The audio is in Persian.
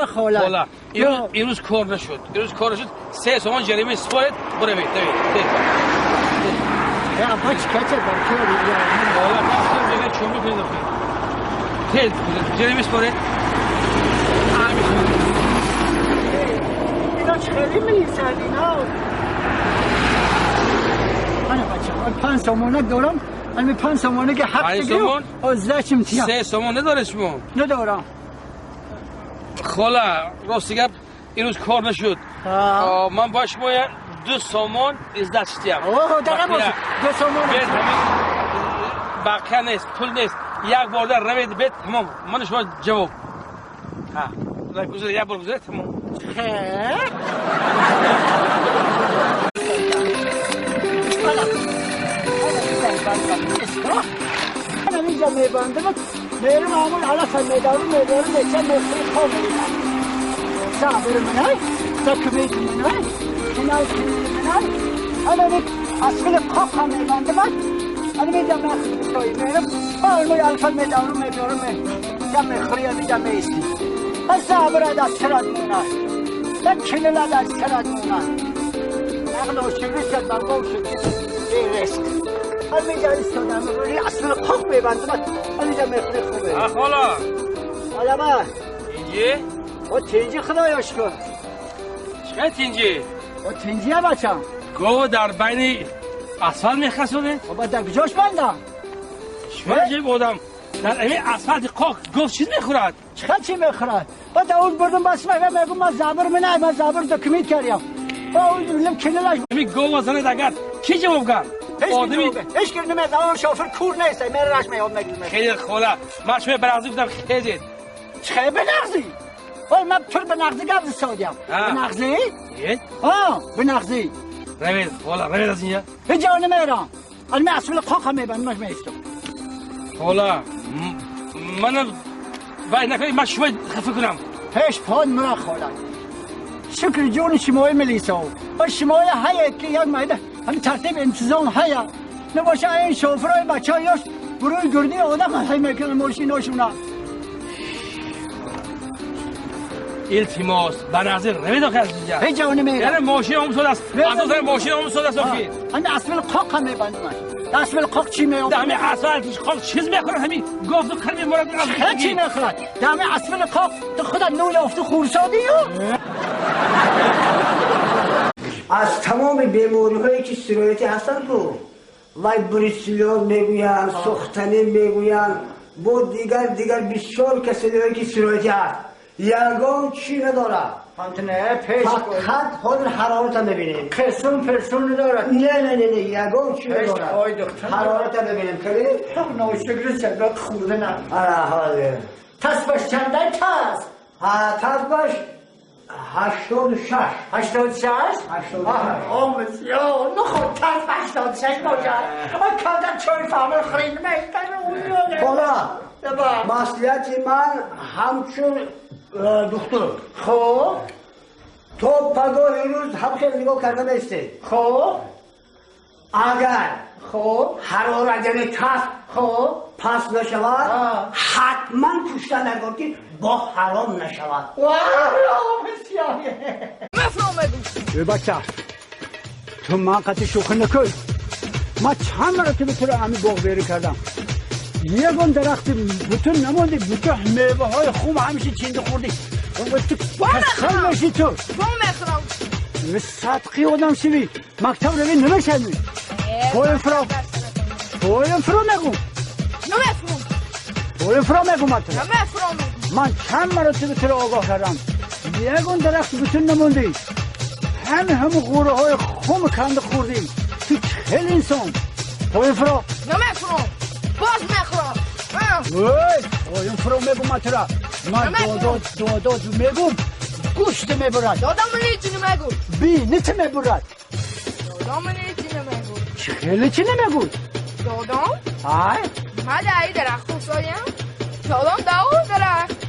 خاله امروز کار نشد 3 تومان جریمه سپارید بروید یا باش کچه برکه خاله دستم دیگه چومی پیدا کنید جریمه سپارید اینا خیلی میلیسن اینا انا بچه 5 تومانه دارم من 5 تومانه که حق بگیرم از لچم تیم 3 تومان نداره شما ندارم خاله راستی گپ امروز کار نشد من با شما 2 تومان از دستیم اوه داره باشه 2 تومان باقی نیست پول نیست یک بار در روید بیت تمام من شما جواب گذاره یک بار گذاره تمام انا اینجا میبندم میرم همون حالا میدارم میچه مخری خواه میرم صابر منای تکبید منای کنال منای انا اصل خواه هم میبندم انا میجا مخری توی میرم آرموی الفا میدارم جا مخری جا میستی صابر از سرد منای کلل از سرد منای نقل و شگرش که برگو شگرش رسک همینجا ایستادم روی اصل خوب میبندم همینجا مخری خوبه خالا حالا با تینجی؟ او تینجی خدایاش کن چه تینجی؟ او تینجی ها بچه گو در بین اسفل میخسونه؟ او با در کجاش بندم شما جیب آدم در این اسفل قاق گفت چیز میخورد؟ چقدر چی میخورد؟ با در اون بردم بس میگم من زبر منه من زبر دکمیت کردیم با اون بردم کللاش همین گو و زنه دگر کی جواب کرد؟ آدمی هیچ کی نمیاد اون شوفر کور نیست من راش میاد میگم خیلی خاله من شما برازی گفتم خیلی چه بنغزی وای من تو بنغزی گفت سادیم بنغزی بنغزی روید خاله روید از اینجا به جا نمیرم من اصل قاق میبندم مش میستم خاله من باید نکنی من شما خفه کنم پیش پاد مرا خاله شکر جون شمای ملیسا و شمای حیات که یک مایده همین ترتیب انتظام حیات نباشه این شوفرای بچه هایش بروی گردی آدم حی میکنه ماشیناشونا التماس بنظر روید آخه از اینجا هی جا نمیرم یعنی ماشین آموزاد است از اون ماشین آموزاد است آخی همین اصل قاق هم میبندم اصل قاق چی میاد؟ همین اصل قاق چیز میخوره همین گفت و خرمی مرد چی میخوره؟ همین اصل قاق تو خودت نول افت خورسادی از تمام بیماری هایی که سرایتی هستن تو وای بریسیلو میگوین سختنی میگوین بود دیگر بسیار کسی داره که سرایتی هست یگان چی نداره همتنه پیش فقط خود حرارت هم ببینیم پرسون نداره نه یگان چی نداره حرارت هم ببینیم کلی نوشتگری سبت خورده نه حاله تصبش چنده تس؟ تصبش 86 آمد یا نخود تس 86 باشه من کردم چای فهمه خرید میکنه حالا مسئولیت من همچون دکتر خب تو پگاه روز هم خیلی نگاه کرده نیستی خب اگر خب حرارت یعنی تف خب پس نشود حتما پوشتن نگاه که با حرام نشود بسیاره مفهومه بچه تو من قطع شوخه نکن ما چند مرتبه تو رو همین باغ بیری کردم یکم درخت بوتون نمونده بوتون میوه های خوب همیشه چینده خوردی تو کسخل باشی تو به صدقی آدم شوی مکتب روی نمیشنی پویم فرا نگو پویم فرا نگو من چند مرتبه تو رو آگاه کردم یکم درخت بوتون نمونده همون غوره های خوب کنده خوردیم تو خیلی انسان پویم فرا باز میخورم پویم فرا میگم من ترا من داداد میگم گوشت میبرد دادم من هیچی نمیگو بی نیت میبرد دادم من هیچی نمیگو خیلی چی نمیگو دادم های من دایی درخت خواستایم دادم درخت